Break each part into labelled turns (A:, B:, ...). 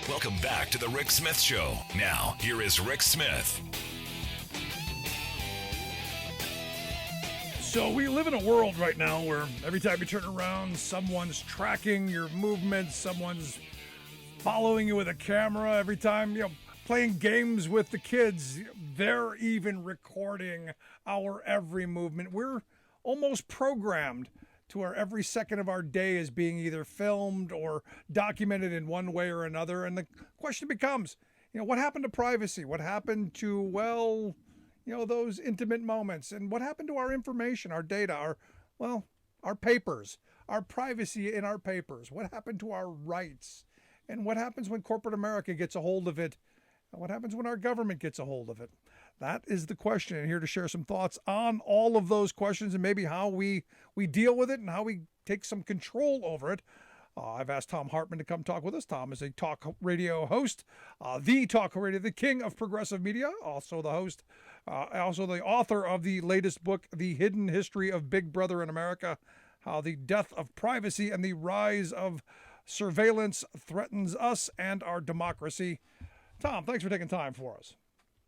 A: Welcome back to the Rick Smith Show. Now, here is Rick Smith.
B: So we live in a world right now where every time you turn around, someone's tracking your movements, someone's following you with a camera. Every time, playing games with the kids, they're even recording our every movement. We're almost programmed to where every second of our day is being either filmed or documented in one way or another. And the question becomes, what happened to privacy? What happened to, those intimate moments? And what happened to our information, our data, our papers, our privacy in our papers? What happened to our rights? And what happens when corporate America gets a hold of it? And what happens when our government gets a hold of it? That is the question. And here to share some thoughts on all of those questions and maybe how we deal with it and how we take some control over it. I've asked Thom Hartmann to come talk with us. Thom is a talk radio host, the king of progressive media, also the host, also the author of the latest book, The Hidden History of Big Brother in America, How the Death of Privacy and the Rise of Surveillance Threatens Us and Our Democracy. Thom, thanks for taking time for us.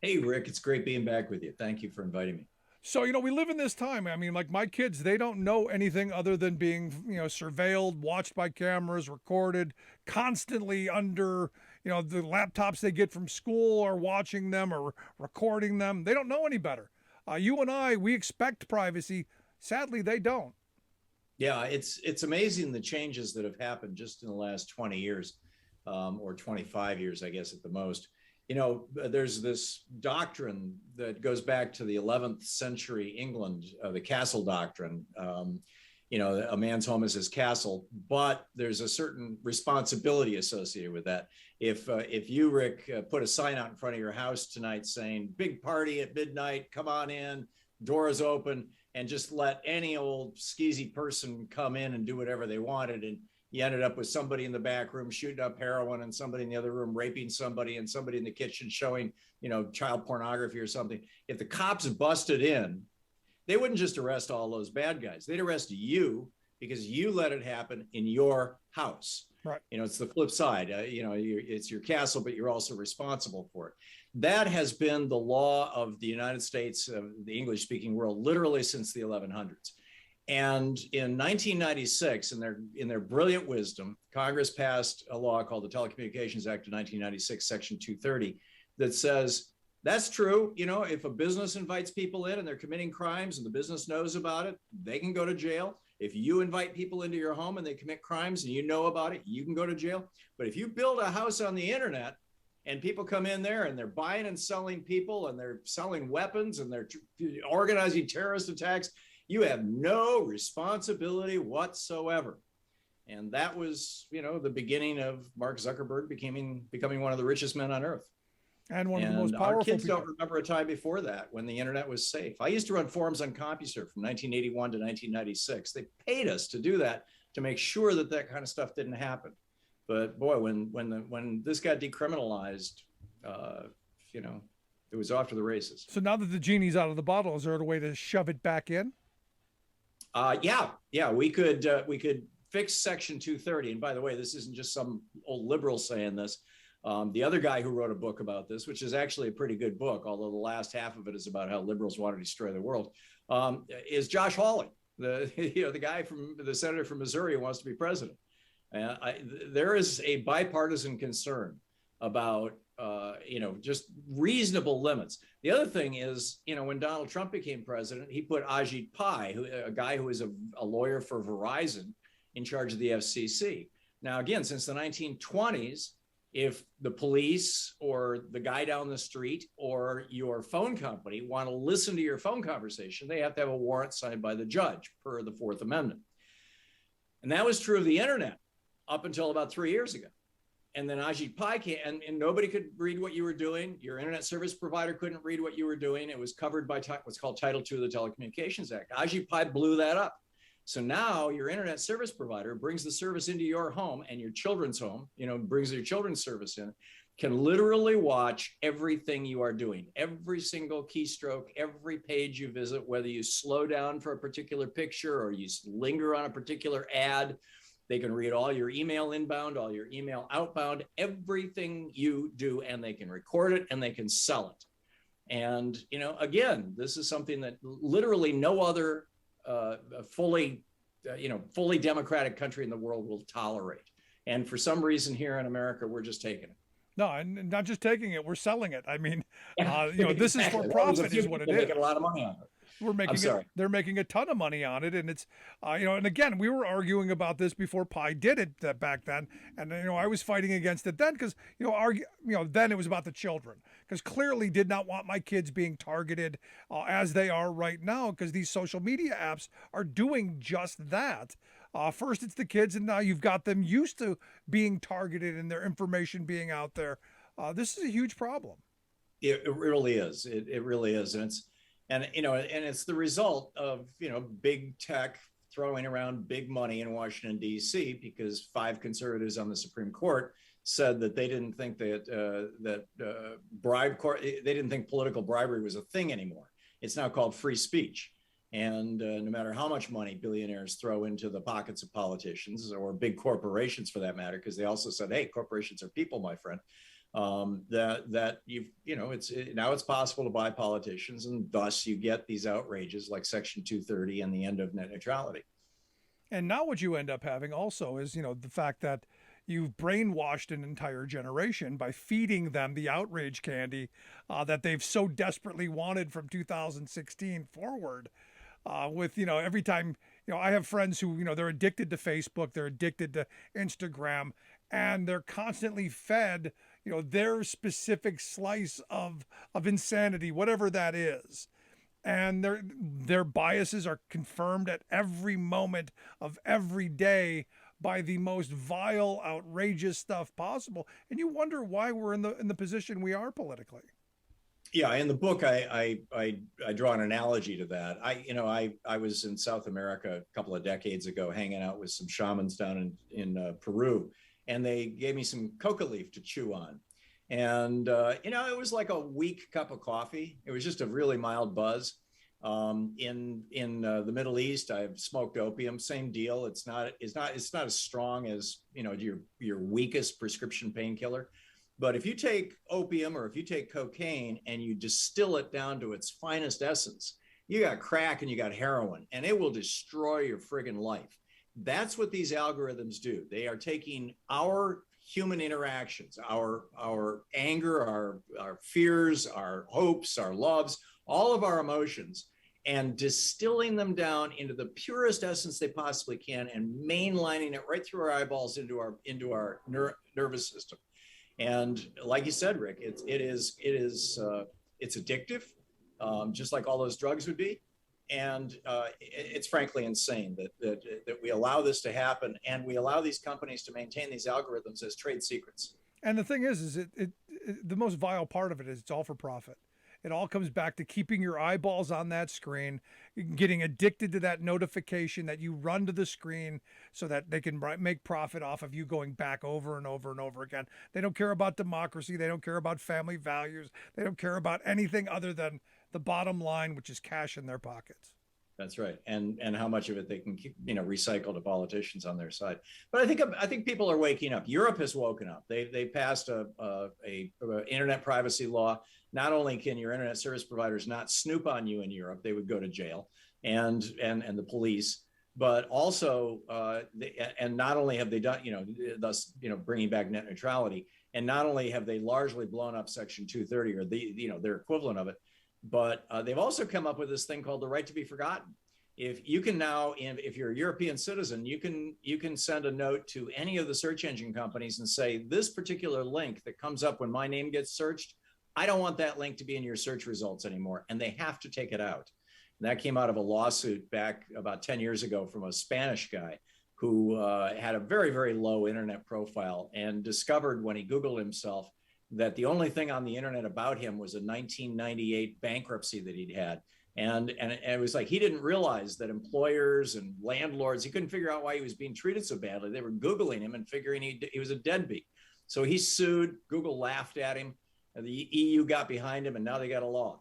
C: Hey, Rick, it's great being back with you. Thank you for inviting me.
B: So, we live in this time. I mean, like my kids, they don't know anything other than being, surveilled, watched by cameras, recorded, constantly under, the laptops they get from school or watching them or recording them. They don't know any better. You and I, we expect privacy. Sadly, they don't.
C: Yeah, it's amazing the changes that have happened just in the last 20 years or 25 years, I guess, at the most. There's this doctrine that goes back to the 11th century England, the Castle Doctrine. A man's home is his castle, but there's a certain responsibility associated with that. If you, Rick, put a sign out in front of your house tonight saying, big party at midnight, come on in, doors open, and just let any old skeezy person come in and do whatever they wanted, and you ended up with somebody in the back room shooting up heroin and somebody in the other room raping somebody and somebody in the kitchen showing, child pornography or something. If the cops busted in, they wouldn't just arrest all those bad guys. They'd arrest you because you let it happen in your house.
B: Right.
C: It's the flip side. It's your castle, but you're also responsible for it. That has been the law of the United States, the English-speaking world, literally since the 1100s. And in 1996, in their brilliant wisdom, Congress passed a law called the Telecommunications Act of 1996, Section 230, that says that's true. If a business invites people in and they're committing crimes and the business knows about it, they can go to jail. If you invite people into your home and they commit crimes and you know about it, you can go to jail. But if you build a house on the internet and people come in there and they're buying and selling people and they're selling weapons and they're organizing terrorist attacks, you have no responsibility whatsoever. And that was, the beginning of Mark Zuckerberg becoming one of the richest men on earth.
B: And one of the most powerful
C: our kids
B: people.
C: Don't remember a time before that when the internet was safe. I used to run forums on CompuServe from 1981 to 1996. They paid us to do that to make sure that kind of stuff didn't happen. But boy, when this got decriminalized, it was off to the races.
B: So now that the genie's out of the bottle, is there a way to shove it back in?
C: Yeah, we could fix Section 230. And by the way, this isn't just some old liberal saying this. The other guy who wrote a book about this, which is actually a pretty good book, although the last half of it is about how liberals want to destroy the world, is Josh Hawley, the guy the senator from Missouri who wants to be president. There is a bipartisan concern about just reasonable limits. The other thing is, when Donald Trump became president, he put Ajit Pai, a guy who is a lawyer for Verizon, in charge of the FCC. Now, again, since the 1920s, if the police or the guy down the street or your phone company want to listen to your phone conversation, they have to have a warrant signed by the judge per the Fourth Amendment. And that was true of the internet up until about 3 years ago. And then Ajit Pai came, and nobody could read what you were doing. Your internet service provider couldn't read what you were doing. It was covered by what's called Title II of the Telecommunications Act. Ajit Pai blew that up. So now your internet service provider brings the service into your home, and your children's home, brings your children's service in, can literally watch everything you are doing, every single keystroke, every page you visit, whether you slow down for a particular picture or you linger on a particular ad. They can read all your email inbound, all your email outbound, everything you do, and they can record it and they can sell it. And, again, this is something that literally no other fully democratic country in the world will tolerate. And for some reason here in America, we're just taking it.
B: No, and not just taking it, we're selling it. I mean,
C: exactly.
B: This is for profit is what it is.
C: Making a lot of money on it.
B: They're making a ton of money on it. And it's, and again, we were arguing about this before Pi did it back then. And, I was fighting against it then because, then it was about the children, because clearly did not want my kids being targeted as they are right now, because these social media apps are doing just that. First, it's the kids, and now you've got them used to being targeted and their information being out there. This is a huge problem.
C: It really is. It really is. And it's the result of, big tech throwing around big money in Washington, D.C., because 5 conservatives on the Supreme Court said that they didn't think that they didn't think political bribery was a thing anymore. It's now called free speech. And no matter how much money billionaires throw into the pockets of politicians, or big corporations for that matter, because they also said, hey, corporations are people, my friend. It's possible to buy politicians, and thus you get these outrages like Section 230 and the end of net neutrality.
B: And now what you end up having also is, the fact that you've brainwashed an entire generation by feeding them the outrage candy that they've so desperately wanted from 2016 forward. With, every time, I have friends who, they're addicted to Facebook, they're addicted to Instagram, and they're constantly fed, their specific slice of insanity, whatever that is. And their biases are confirmed at every moment of every day by the most vile, outrageous stuff possible. And you wonder why we're in the position we are politically.
C: Yeah, in the book, I draw an analogy to that. I was in South America a couple of decades ago, hanging out with some shamans down in Peru, and they gave me some coca leaf to chew on. And, it was like a weak cup of coffee. It was just a really mild buzz. In the Middle East, I've smoked opium, same deal. It's not as strong as, your weakest prescription painkiller. But if you take opium or if you take cocaine and you distill it down to its finest essence, you got crack and you got heroin, and it will destroy your friggin' life. That's what these algorithms do. They are taking our human interactions, our anger, our fears, our hopes, our loves, all of our emotions, and distilling them down into the purest essence they possibly can, and mainlining it right through our eyeballs into our nervous system. And like you said, Rick, it's addictive, just like all those drugs would be. And it's frankly insane that we allow this to happen, and we allow these companies to maintain these algorithms as trade secrets.
B: And the thing is the most vile part of it is it's all for profit. It all comes back to keeping your eyeballs on that screen, getting addicted to that notification that you run to the screen so that they can make profit off of you going back over and over and over again. They don't care about democracy. They don't care about family values. They don't care about anything other than the bottom line, which is cash in their pockets.
C: That's right, and how much of it they can keep, recycle to politicians on their side. But I think people are waking up. Europe has woken up. They passed a internet privacy law. Not only can your internet service providers not snoop on you in Europe, they would go to jail, and the police. But also, and not only have they done, thus bringing back net neutrality, and not only have they largely blown up Section 230 or their equivalent of it, but they've also come up with this thing called the right to be forgotten. If you can now, if you're a European citizen, you can send a note to any of the search engine companies and say, this particular link that comes up when my name gets searched, I don't want that link to be in your search results anymore. And they have to take it out. And that came out of a lawsuit back about 10 years ago from a Spanish guy who had a very, very low internet profile, and discovered when he Googled himself that the only thing on the internet about him was a 1998 bankruptcy that he'd had. And it was like, he didn't realize that employers and landlords, he couldn't figure out why he was being treated so badly. They were Googling him and figuring he was a deadbeat. So he sued. Google laughed at him. The EU got behind him, and now they got a law.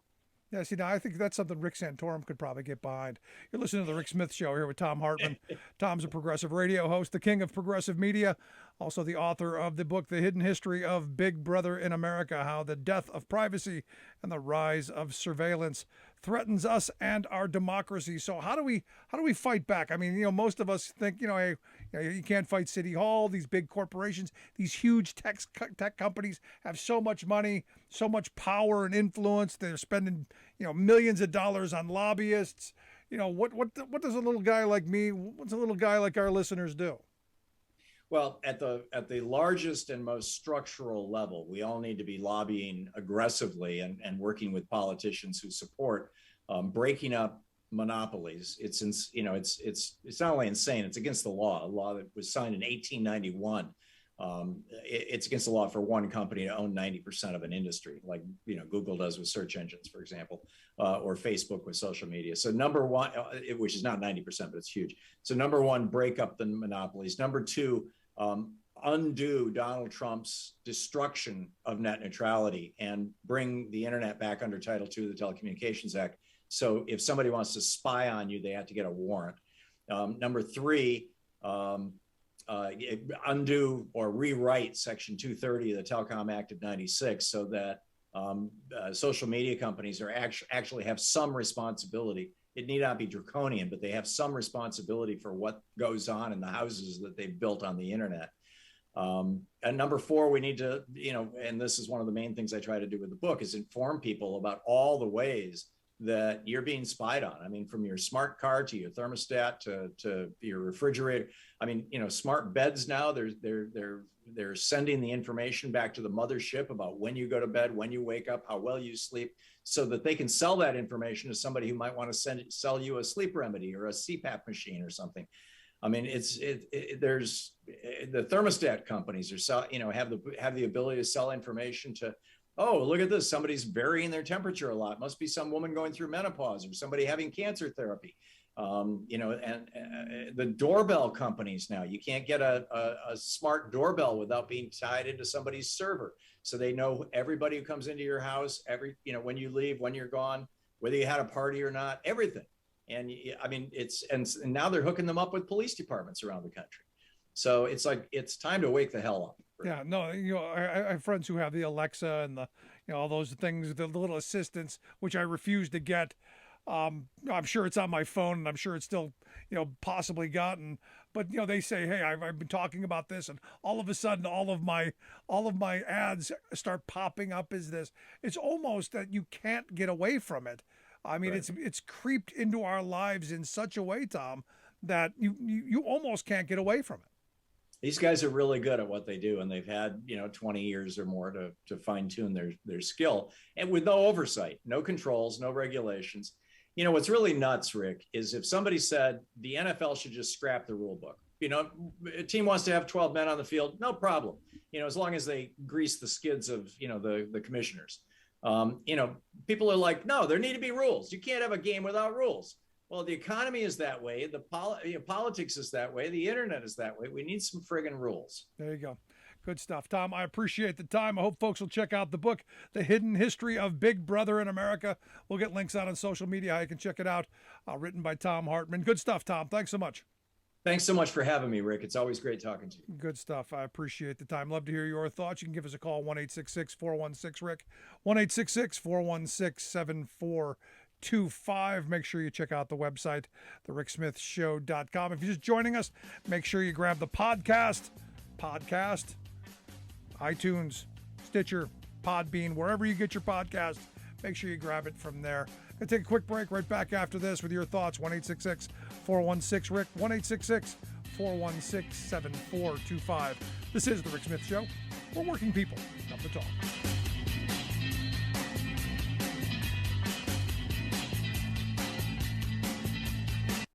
B: Yeah, see, now I think that's something Rick Santorum could probably get behind. You're listening to The Rick Smith Show here with Thom Hartmann. Tom's a progressive radio host, the king of progressive media, also the author of the book, The Hidden History of Big Brother in America, How the Death of Privacy and the Rise of Surveillance Threatens Us and Our Democracy. So how do we fight back? I mean, most of us think, hey, you can't fight City Hall, these big corporations, these huge tech companies have so much money, so much power and influence. They're spending, millions of dollars on lobbyists. What does a little guy like me, what's a little guy like our listeners do?
C: Well, at the largest and most structural level, we all need to be lobbying aggressively and working with politicians who support breaking up monopolies. It's not only insane; it's against the law. A law that was signed in 1891. It's against the law for one company to own 90% of an industry, like Google does with search engines, for example, or Facebook with social media. So number one, which is not 90%, but it's huge. So number one, break up the monopolies. Number two, undo Donald Trump's destruction of net neutrality and bring the internet back under Title II of the Telecommunications Act. So if somebody wants to spy on you, they have to get a warrant. Number three, undo or rewrite Section 230 of the Telecom Act of 96 so that social media companies are actually have some responsibility. It need not be draconian, but they have some responsibility for what goes on in the houses that they've built on the internet. And number four, we need to, and this is one of the main things I try to do with the book, is inform people about all the ways that you're being spied on. I mean, from your smart car to your thermostat to your refrigerator. I mean, smart beds now, they're sending the information back to the mothership about when you go to bed, when you wake up, how well you sleep, so that they can sell that information to somebody who might want to sell you a sleep remedy or a CPAP machine or something. I mean, there's the thermostat companies have the ability to sell information to, oh, look at this, somebody's varying their temperature a lot. Must be some woman going through menopause or somebody having cancer therapy. And the doorbell companies now, you can't get a smart doorbell without being tied into somebody's server. So they know everybody who comes into your house, when you leave, when you're gone, whether you had a party or not, everything. And I mean, and now they're hooking them up with police departments around the country. So it's like, it's time to wake the hell up.
B: Yeah, no, I have friends who have the Alexa and all those things, the little assistants, which I refuse to get. I'm sure it's on my phone, and I'm sure it's still, possibly gotten. But they say, hey, I've been talking about this, and all of a sudden, all of my ads start popping up as this. It's almost that you can't get away from it. I mean, right. It's creeped into our lives in such a way, Tom, that you almost can't get away from it.
C: These guys are really good at what they do, and they've had 20 years or more to fine tune their skill, and with no oversight, no controls, no regulations. What's really nuts, Rick, is if somebody said the NFL should just scrap the rule book. A team wants to have 12 men on the field, no problem. As long as they grease the skids of the commissioners. People are like, no, there need to be rules. You can't have a game without rules. Well, the economy is that way. The politics is that way. The internet is that way. We need some friggin' rules.
B: There you go. Good stuff, Tom. I appreciate the time. I hope folks will check out the book, The Hidden History of Big Brother in America. We'll get links out on social media. You can check it out. Written by Thom Hartmann. Good stuff, Tom. Thanks so much.
C: Thanks so much for having me, Rick. It's always great talking to you.
B: Good stuff. I appreciate the time. Love to hear your thoughts. You can give us a call, 1-866-416-RICK, 1-866-416-7425. Make sure you check out the website, thericksmithshow.com. If you're just joining us, make sure you grab the podcast, iTunes, Stitcher, Podbean, wherever you get your podcast. Make sure you grab it from there. Going to take a quick break. Right back after this with your thoughts. 1-866-416-RICK, 1-866-416-7425. This is The Rick Smith Show. We're working people. Come to talk.